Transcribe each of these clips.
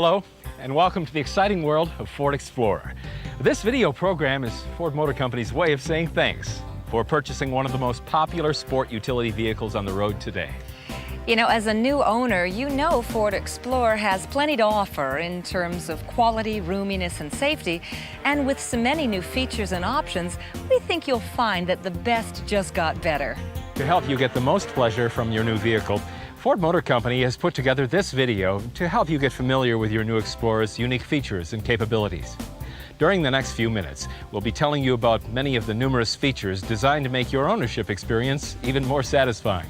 Hello, and welcome to the exciting world of Ford Explorer. This video program is Ford Motor Company's way of saying thanks for purchasing one of the most popular sport utility vehicles on the road today. You know, as a new owner, you know Ford Explorer has plenty to offer in terms of quality, roominess, and safety. And with so many new features and options, we think you'll find that the best just got better. To help you get the most pleasure from your new vehicle, Ford Motor Company has put together this video to help you get familiar with your new Explorer's unique features and capabilities. During the next few minutes, we'll be telling you about many of the numerous features designed to make your ownership experience even more satisfying.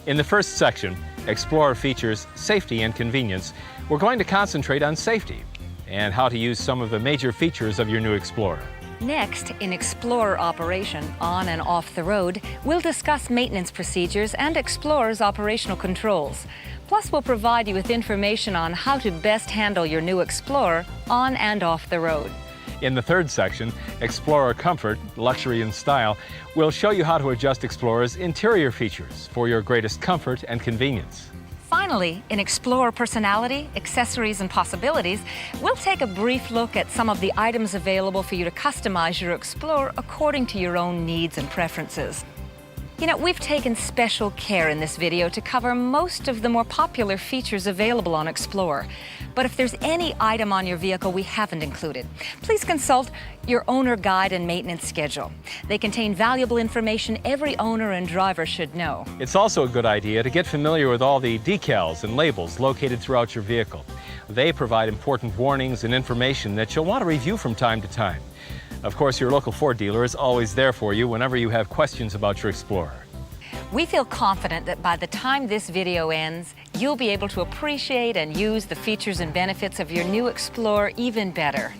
In the first section, Explorer features safety and convenience, we're going to concentrate on safety and how to use some of the major features of your new Explorer. Next, in Explorer operation, on and off the road, we'll discuss maintenance procedures and Explorer's operational controls. Plus, we'll provide you with information on how to best handle your new Explorer on and off the road. In the third section, Explorer Comfort, Luxury and Style, we'll show you how to adjust Explorer's interior features for your greatest comfort and convenience. Finally, in Explorer Personality, Accessories and Possibilities, we'll take a brief look at some of the items available for you to customize your Explorer according to your own needs and preferences. You know, we've taken special care in this video to cover most of the more popular features available on Explorer. But if there's any item on your vehicle we haven't included, please consult your owner guide and maintenance schedule. They contain valuable information every owner and driver should know. It's also a good idea to get familiar with all the decals and labels located throughout your vehicle. They provide important warnings and information that you'll want to review from time to time. Of course, your local Ford dealer is always there for you whenever you have questions about your Explorer. We feel confident that by the time this video ends, you'll be able to appreciate and use the features and benefits of your new Explorer even better.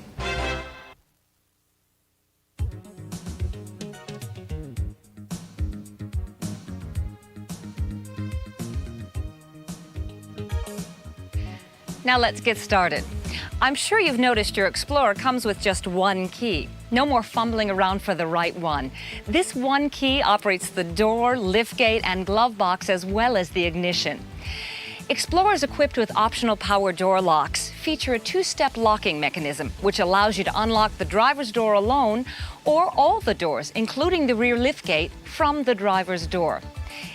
Now let's get started. I'm sure you've noticed your Explorer comes with just one key. No more fumbling around for the right one. This one key operates the door, liftgate, and glove box as well as the ignition. Explorers equipped with optional power door locks feature a two-step locking mechanism, which allows you to unlock the driver's door alone or all the doors, including the rear liftgate, from the driver's door.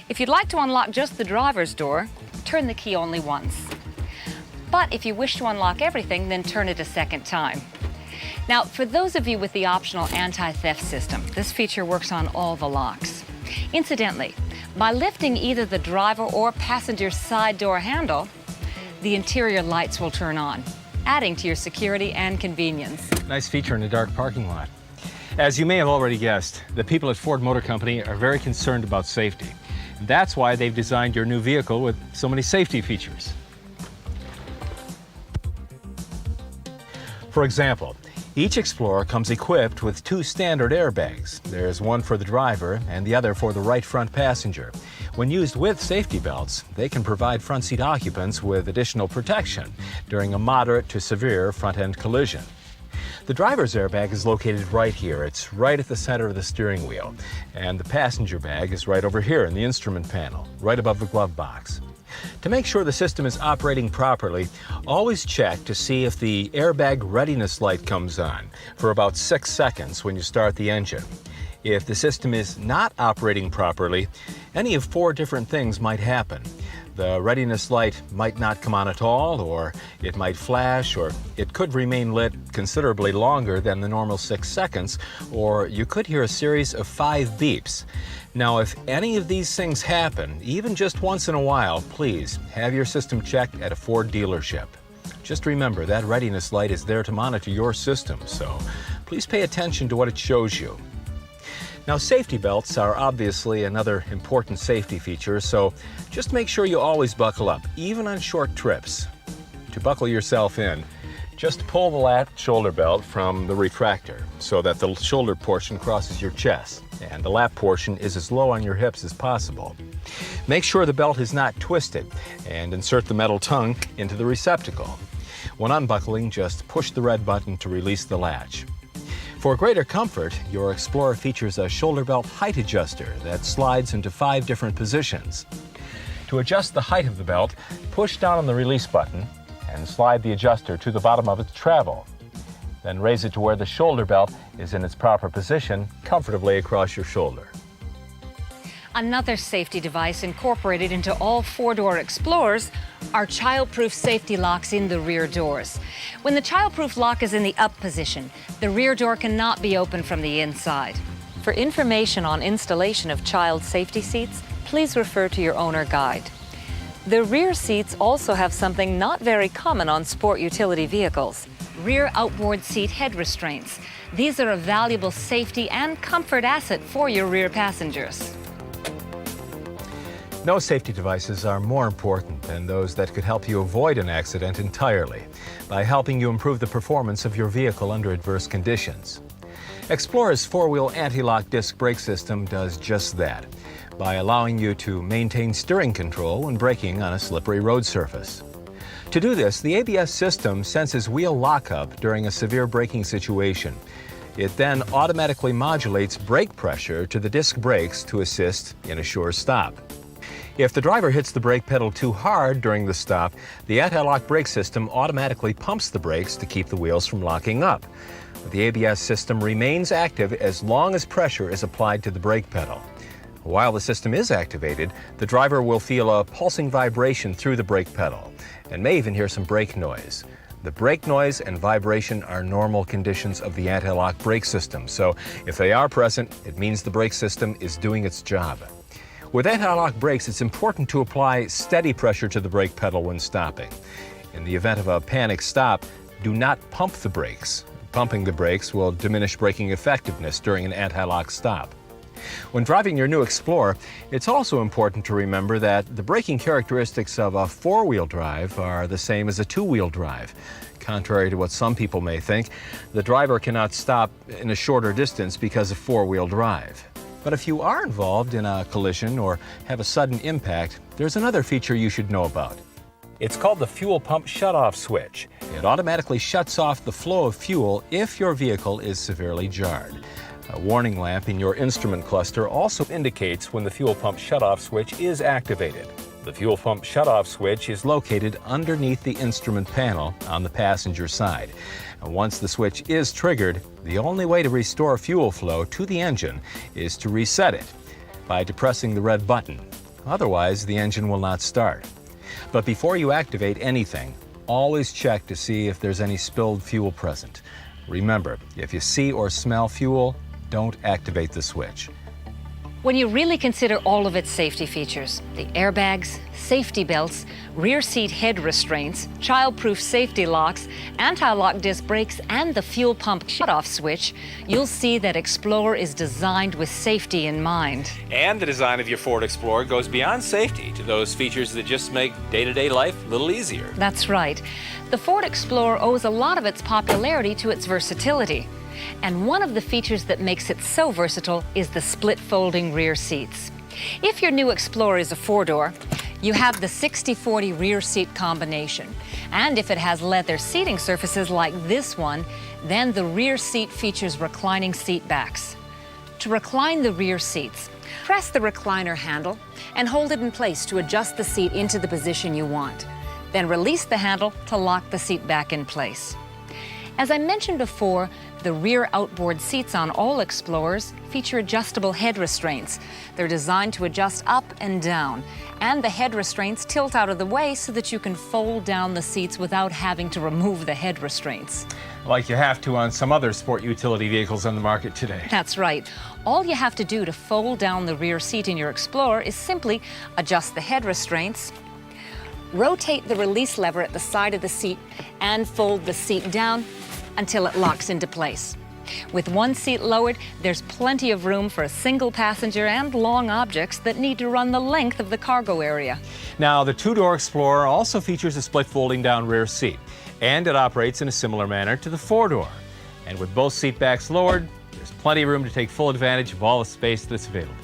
If you'd like to unlock just the driver's door, turn the key only once. But if you wish to unlock everything, then turn it a second time. Now, for those of you with the optional anti-theft system, this feature works on all the locks. Incidentally, by lifting either the driver or passenger side door handle, the interior lights will turn on, adding to your security and convenience. Nice feature in a dark parking lot. As you may have already guessed, the people at Ford Motor Company are very concerned about safety. That's why they've designed your new vehicle with so many safety features. For example, each Explorer comes equipped with two standard airbags. There's one for the driver and the other for the right front passenger. When used with safety belts, they can provide front seat occupants with additional protection during a moderate to severe front-end collision. The driver's airbag is located right here. It's right at the center of the steering wheel. And the passenger bag is right over here in the instrument panel, right above the glove box. To make sure the system is operating properly, always check to see if the airbag readiness light comes on for about 6 seconds when you start the engine. If the system is not operating properly, any of 4 different things might happen. The readiness light might not come on at all, or it might flash, or it could remain lit considerably longer than the normal 6 seconds, or you could hear a series of 5 beeps. Now, if any of these things happen, even just once in a while, please have your system checked at a Ford dealership. Just remember that readiness light is there to monitor your system, so please pay attention to what it shows you. Now, safety belts are obviously another important safety feature, so just make sure you always buckle up, even on short trips. To buckle yourself in, just pull the latch shoulder belt from the retractor so that the shoulder portion crosses your chest and the lap portion is as low on your hips as possible. Make sure the belt is not twisted and insert the metal tongue into the receptacle. When unbuckling, just push the red button to release the latch. For greater comfort, your Explorer features a shoulder belt height adjuster that slides into 5 different positions. To adjust the height of the belt, push down on the release button and slide the adjuster to the bottom of its travel. Then raise it to where the shoulder belt is in its proper position, comfortably across your shoulder. Another safety device incorporated into all four-door Explorers are child-proof safety locks in the rear doors. When the child-proof lock is in the up position, the rear door cannot be opened from the inside. For information on installation of child safety seats, please refer to your owner guide. The rear seats also have something not very common on sport utility vehicles: rear outboard seat head restraints. These are a valuable safety and comfort asset for your rear passengers. No safety devices are more important than those that could help you avoid an accident entirely by helping you improve the performance of your vehicle under adverse conditions. Explorer's four-wheel anti-lock disc brake system does just that by allowing you to maintain steering control when braking on a slippery road surface. To do this, the ABS system senses wheel lockup during a severe braking situation. It then automatically modulates brake pressure to the disc brakes to assist in a sure stop. If the driver hits the brake pedal too hard during the stop, the anti-lock brake system automatically pumps the brakes to keep the wheels from locking up. But the ABS system remains active as long as pressure is applied to the brake pedal. While the system is activated, the driver will feel a pulsing vibration through the brake pedal and may even hear some brake noise. The brake noise and vibration are normal conditions of the anti-lock brake system, so if they are present, it means the brake system is doing its job. With anti-lock brakes, it's important to apply steady pressure to the brake pedal when stopping. In the event of a panic stop, do not pump the brakes. Pumping the brakes will diminish braking effectiveness during an anti-lock stop. When driving your new Explorer, it's also important to remember that the braking characteristics of a four-wheel drive are the same as a two-wheel drive. Contrary to what some people may think, the driver cannot stop in a shorter distance because of four-wheel drive. But if you are involved in a collision or have a sudden impact, there's another feature you should know about. It's called the fuel pump shutoff switch. It automatically shuts off the flow of fuel if your vehicle is severely jarred. A warning lamp in your instrument cluster also indicates when the fuel pump shutoff switch is activated. The fuel pump shutoff switch is located underneath the instrument panel on the passenger side. And once the switch is triggered, the only way to restore fuel flow to the engine is to reset it by depressing the red button. Otherwise, the engine will not start. But before you activate anything, always check to see if there's any spilled fuel present. Remember, if you see or smell fuel, don't activate the switch. When you really consider all of its safety features, the airbags, safety belts, rear seat head restraints, child-proof safety locks, anti-lock disc brakes, and the fuel pump shutoff switch, you'll see that Explorer is designed with safety in mind. And the design of your Ford Explorer goes beyond safety to those features that just make day-to-day life a little easier. That's right. The Ford Explorer owes a lot of its popularity to its versatility. And one of the features that makes it so versatile is the split folding rear seats. If your new Explorer is a four-door, you have the 60-40 rear seat combination. And if it has leather seating surfaces like this one, then the rear seat features reclining seat backs. To recline the rear seats, press the recliner handle and hold it in place to adjust the seat into the position you want. Then release the handle to lock the seat back in place. As I mentioned before, the rear outboard seats on all Explorers feature adjustable head restraints. They're designed to adjust up and down, and the head restraints tilt out of the way so that you can fold down the seats without having to remove the head restraints. Like you have to on some other sport utility vehicles on the market today. That's right. All you have to do to fold down the rear seat in your Explorer is simply adjust the head restraints, rotate the release lever at the side of the seat, and fold the seat down until it locks into place. With one seat lowered, there's plenty of room for a single passenger and long objects that need to run the length of the cargo area. Now, the two-door Explorer also features a split folding down rear seat, and it operates in a similar manner to the four-door. And with both seat backs lowered, there's plenty of room to take full advantage of all the space that's available.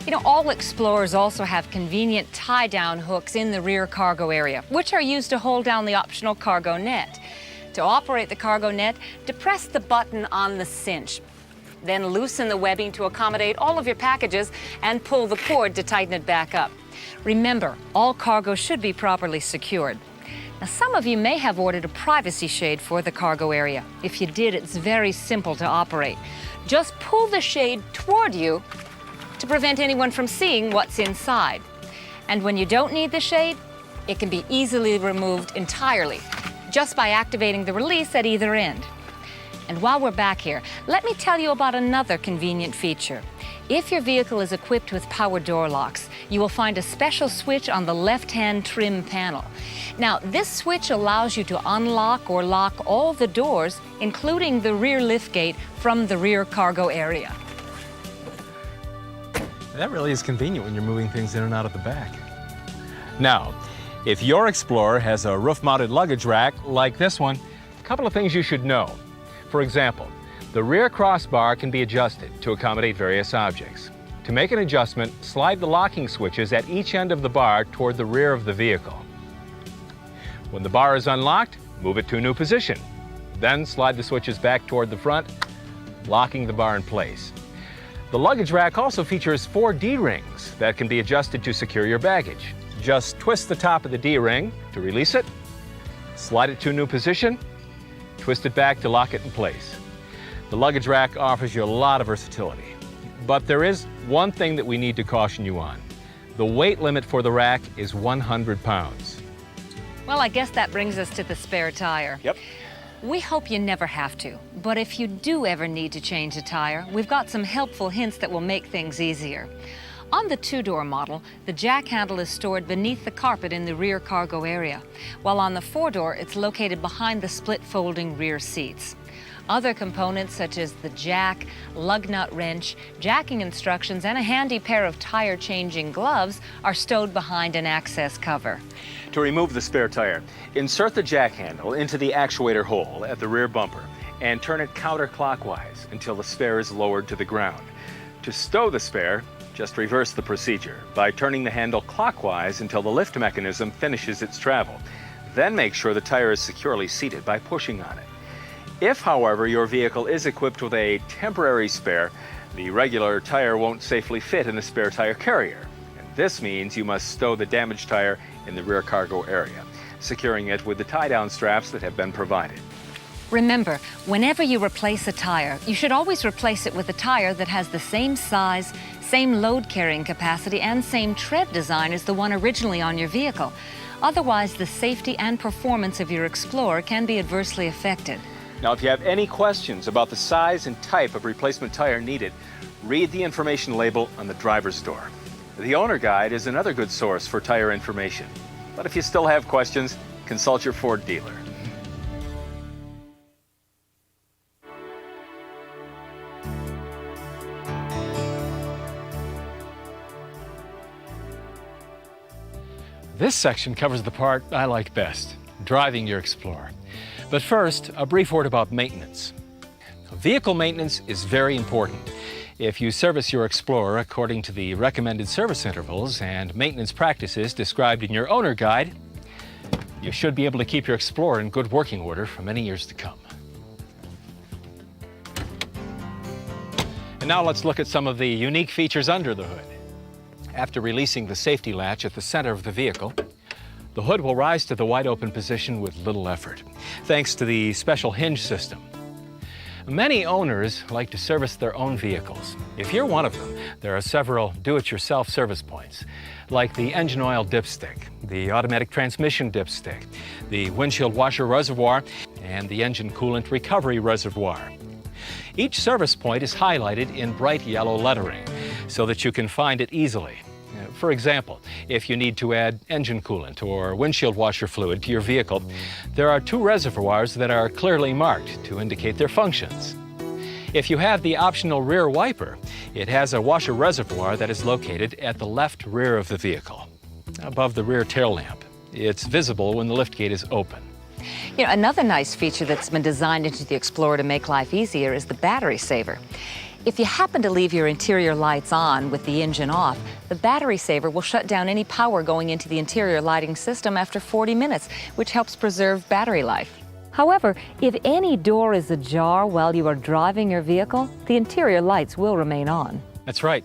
You know, all Explorers also have convenient tie-down hooks in the rear cargo area, which are used to hold down the optional cargo net. To operate the cargo net, depress the button on the cinch. Then loosen the webbing to accommodate all of your packages and pull the cord to tighten it back up. Remember, all cargo should be properly secured. Now, some of you may have ordered a privacy shade for the cargo area. If you did, it's very simple to operate. Just pull the shade toward you to prevent anyone from seeing what's inside. And when you don't need the shade, it can be easily removed entirely, just by activating the release at either end. And while we're back here, let me tell you about another convenient feature. If your vehicle is equipped with power door locks, you will find a special switch on the left-hand trim panel. Now, this switch allows you to unlock or lock all the doors, including the rear liftgate from the rear cargo area. That really is convenient when you're moving things in and out of the back. Now, if your Explorer has a roof-mounted luggage rack like this one, a couple of things you should know. For example, the rear crossbar can be adjusted to accommodate various objects. To make an adjustment, slide the locking switches at each end of the bar toward the rear of the vehicle. When the bar is unlocked, move it to a new position. Then slide the switches back toward the front, locking the bar in place. The luggage rack also features 4 D-rings that can be adjusted to secure your baggage. Just twist the top of the D-ring to release it, slide it to a new position, twist it back to lock it in place. The luggage rack offers you a lot of versatility. But there is one thing that we need to caution you on. The weight limit for the rack is 100 pounds. Well, I guess that brings us to the spare tire. Yep. We hope you never have to, but if you do ever need to change a tire, we've got some helpful hints that will make things easier. On the 2-door model, the jack handle is stored beneath the carpet in the rear cargo area, while on the 4-door, it's located behind the split-folding rear seats. Other components such as the jack, lug nut wrench, jacking instructions, and a handy pair of tire-changing gloves are stowed behind an access cover. To remove the spare tire, insert the jack handle into the actuator hole at the rear bumper and turn it counterclockwise until the spare is lowered to the ground. To stow the spare, just reverse the procedure by turning the handle clockwise until the lift mechanism finishes its travel. Then make sure the tire is securely seated by pushing on it. If, however, your vehicle is equipped with a temporary spare, the regular tire won't safely fit in the spare tire carrier. And this means you must stow the damaged tire in the rear cargo area, securing it with the tie-down straps that have been provided. Remember, whenever you replace a tire, you should always replace it with a tire that has the same size, same load-carrying capacity, and same tread design as the one originally on your vehicle. Otherwise, the safety and performance of your Explorer can be adversely affected. Now, if you have any questions about the size and type of replacement tire needed, read the information label on the driver's door. The owner guide is another good source for tire information. But if you still have questions, consult your Ford dealer. This section covers the part I like best, driving your Explorer. But first, a brief word about maintenance. Vehicle maintenance is very important. If you service your Explorer according to the recommended service intervals and maintenance practices described in your owner guide, you should be able to keep your Explorer in good working order for many years to come. And now let's look at some of the unique features under the hood. After releasing the safety latch at the center of the vehicle, the hood will rise to the wide open position with little effort, thanks to the special hinge system. Many owners like to service their own vehicles. If you're one of them, there are several do-it-yourself service points, like the engine oil dipstick, the automatic transmission dipstick, the windshield washer reservoir, and the engine coolant recovery reservoir. Each service point is highlighted in bright yellow lettering so that you can find it easily. For example, if you need to add engine coolant or windshield washer fluid to your vehicle, there are 2 reservoirs that are clearly marked to indicate their functions. If you have the optional rear wiper, it has a washer reservoir that is located at the left rear of the vehicle, above the rear tail lamp. It's visible when the liftgate is open. You know, another nice feature that's been designed into the Explorer to make life easier is the battery saver. If you happen to leave your interior lights on with the engine off, the battery saver will shut down any power going into the interior lighting system after 40 minutes, which helps preserve battery life. However, if any door is ajar while you are driving your vehicle, the interior lights will remain on. That's right.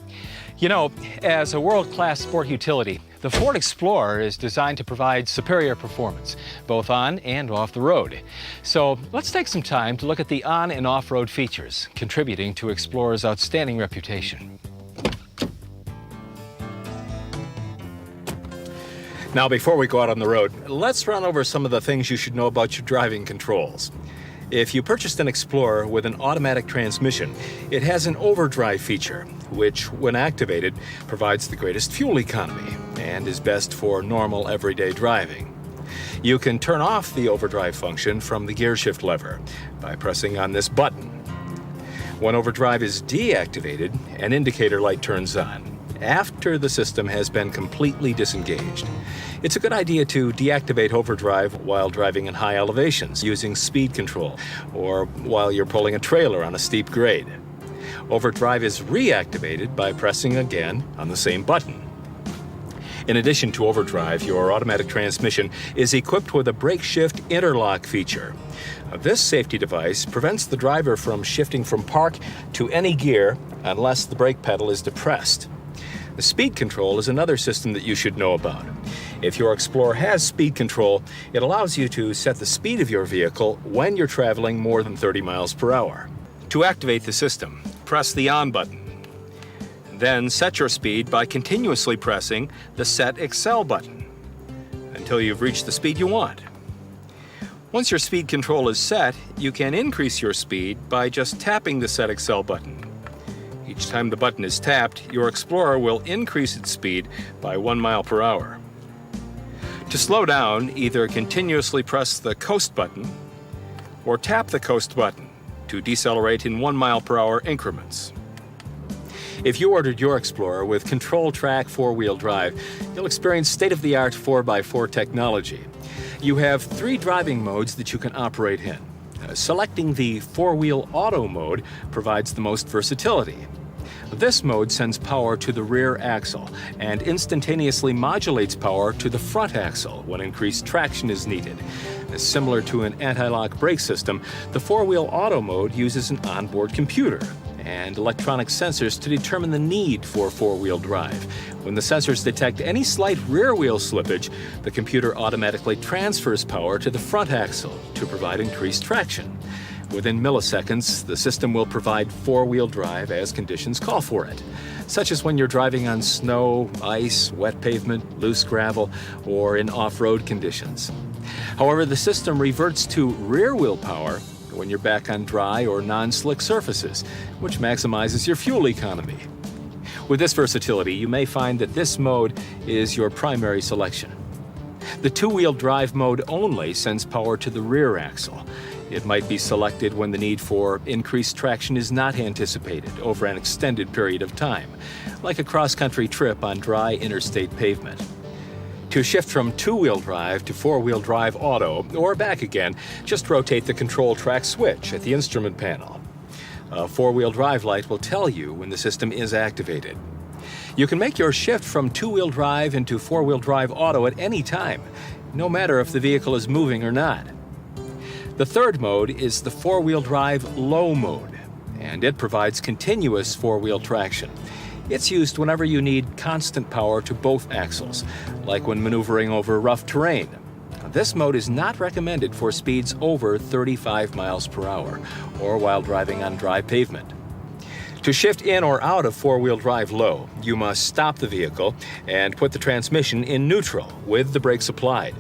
You know, as a world-class sport utility, the Ford Explorer is designed to provide superior performance, both on and off the road. So let's take some time to look at the on and off-road features contributing to Explorer's outstanding reputation. Now, before we go out on the road, let's run over some of the things you should know about your driving controls. If you purchased an Explorer with an automatic transmission, it has an overdrive feature, which, when activated, provides the greatest fuel economy and is best for normal everyday driving. You can turn off the overdrive function from the gear shift lever by pressing on this button. When overdrive is deactivated, an indicator light turns on after the system has been completely disengaged. It's a good idea to deactivate overdrive while driving in high elevations using speed control or while you're pulling a trailer on a steep grade. Overdrive is reactivated by pressing again on the same button. In addition to overdrive, your automatic transmission is equipped with a brake shift interlock feature. This safety device prevents the driver from shifting from park to any gear unless the brake pedal is depressed. The speed control is another system that you should know about. If your Explorer has speed control, it allows you to set the speed of your vehicle when you're traveling more than 30 miles per hour. To activate the system, press the on button. Then set your speed by continuously pressing the Set Excel button until you've reached the speed you want. Once your speed control is set, you can increase your speed by just tapping the Set Excel button. Each time the button is tapped, your Explorer will increase its speed by 1 mile per hour. To slow down, either continuously press the Coast button or tap the Coast button to decelerate in 1 mile per hour increments. If you ordered your Explorer with Control Track 4-wheel drive, you'll experience state-of-the-art 4x4 technology. You have 3 driving modes that you can operate in. Selecting the 4-wheel auto mode provides the most versatility. This mode sends power to the rear axle and instantaneously modulates power to the front axle when increased traction is needed. Similar to an anti-lock brake system, the 4-wheel auto mode uses an onboard computer and electronic sensors to determine the need for 4-wheel drive. When the sensors detect any slight rear wheel slippage, the computer automatically transfers power to the front axle to provide increased traction. Within milliseconds, the system will provide 4-wheel drive as conditions call for it, such as when you're driving on snow, ice, wet pavement, loose gravel, or in off-road conditions. However, the system reverts to rear-wheel power when you're back on dry or non-slick surfaces, which maximizes your fuel economy. With this versatility, you may find that this mode is your primary selection. The 2-wheel drive mode only sends power to the rear axle. It might be selected when the need for increased traction is not anticipated over an extended period of time, like a cross-country trip on dry interstate pavement. To shift from 2-wheel drive to 4-wheel drive auto, or back again, just rotate the control track switch at the instrument panel. A 4-wheel drive light will tell you when the system is activated. You can make your shift from 2-wheel drive into 4-wheel drive auto at any time, no matter if the vehicle is moving or not. The third mode is the 4-wheel drive low mode, and it provides continuous 4-wheel traction. It's used whenever you need constant power to both axles, like when maneuvering over rough terrain. This mode is not recommended for speeds over 35 miles per hour or while driving on dry pavement. To shift in or out of 4-wheel drive low, you must stop the vehicle and put the transmission in neutral with the brakes applied.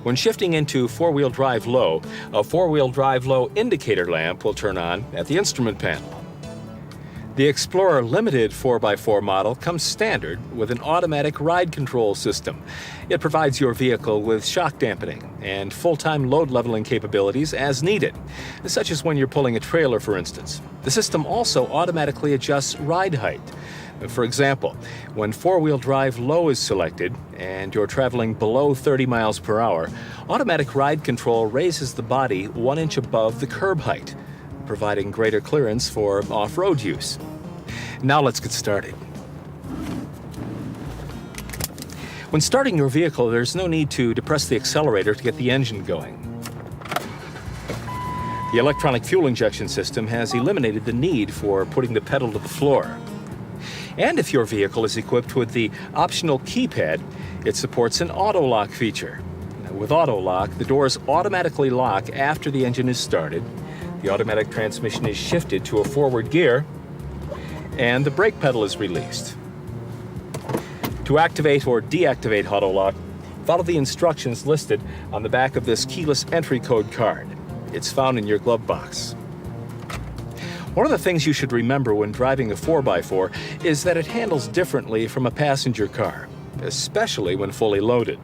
When shifting into 4-wheel drive low, a 4-wheel drive low indicator lamp will turn on at the instrument panel. The Explorer Limited 4x4 model comes standard with an automatic ride control system. It provides your vehicle with shock dampening and full-time load leveling capabilities as needed, such as when you're pulling a trailer, for instance. The system also automatically adjusts ride height. For example, when 4-wheel drive low is selected and you're traveling below 30 miles per hour, automatic ride control raises the body 1 inch above the curb height, providing greater clearance for off-road use. Now let's get started. When starting your vehicle, there's no need to depress the accelerator to get the engine going. The electronic fuel injection system has eliminated the need for putting the pedal to the floor. And if your vehicle is equipped with the optional keypad, it supports an auto lock feature. Now, with auto lock, the doors automatically lock after the engine is started, the automatic transmission is shifted to a forward gear, and the brake pedal is released. To activate or deactivate auto lock, follow the instructions listed on the back of this keyless entry code card. It's found in your glove box. One of the things you should remember when driving a 4x4 is that it handles differently from a passenger car, especially when fully loaded.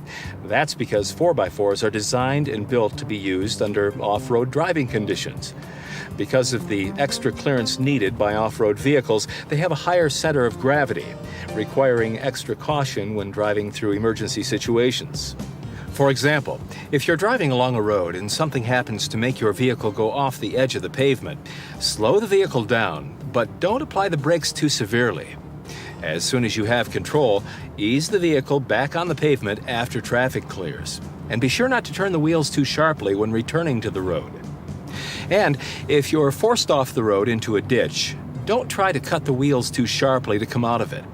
That's because 4x4s are designed and built to be used under off-road driving conditions. Because of the extra clearance needed by off-road vehicles, they have a higher center of gravity, requiring extra caution when driving through emergency situations. For example, if you're driving along a road and something happens to make your vehicle go off the edge of the pavement, slow the vehicle down, but don't apply the brakes too severely. As soon as you have control, ease the vehicle back on the pavement after traffic clears. And be sure not to turn the wheels too sharply when returning to the road. And if you're forced off the road into a ditch, don't try to cut the wheels too sharply to come out of it.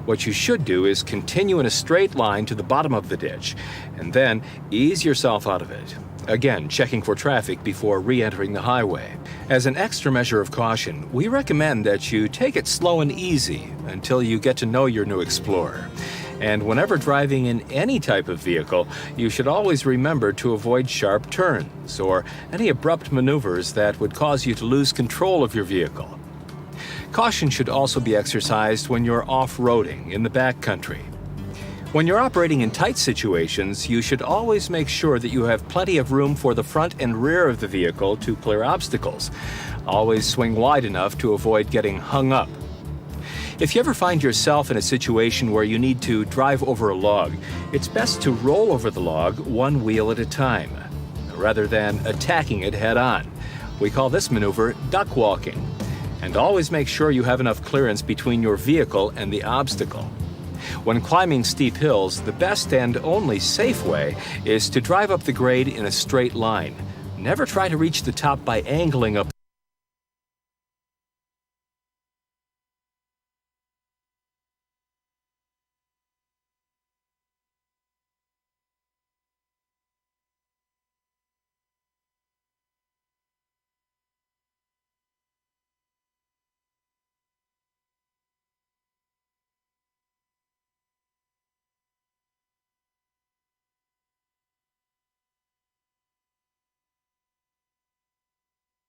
What you should do is continue in a straight line to the bottom of the ditch, and then ease yourself out of it. Again, checking for traffic before re-entering the highway. As an extra measure of caution, we recommend that you take it slow and easy until you get to know your new Explorer. And whenever driving in any type of vehicle, you should always remember to avoid sharp turns or any abrupt maneuvers that would cause you to lose control of your vehicle. Caution should also be exercised when you're off-roading in the backcountry. When you're operating in tight situations, you should always make sure that you have plenty of room for the front and rear of the vehicle to clear obstacles. Always swing wide enough to avoid getting hung up. If you ever find yourself in a situation where you need to drive over a log, it's best to roll over the log one wheel at a time, rather than attacking it head-on. We call this maneuver duck walking. And always make sure you have enough clearance between your vehicle and the obstacle. When climbing steep hills, the best and only safe way is to drive up the grade in a straight line. Never try to reach the top by angling up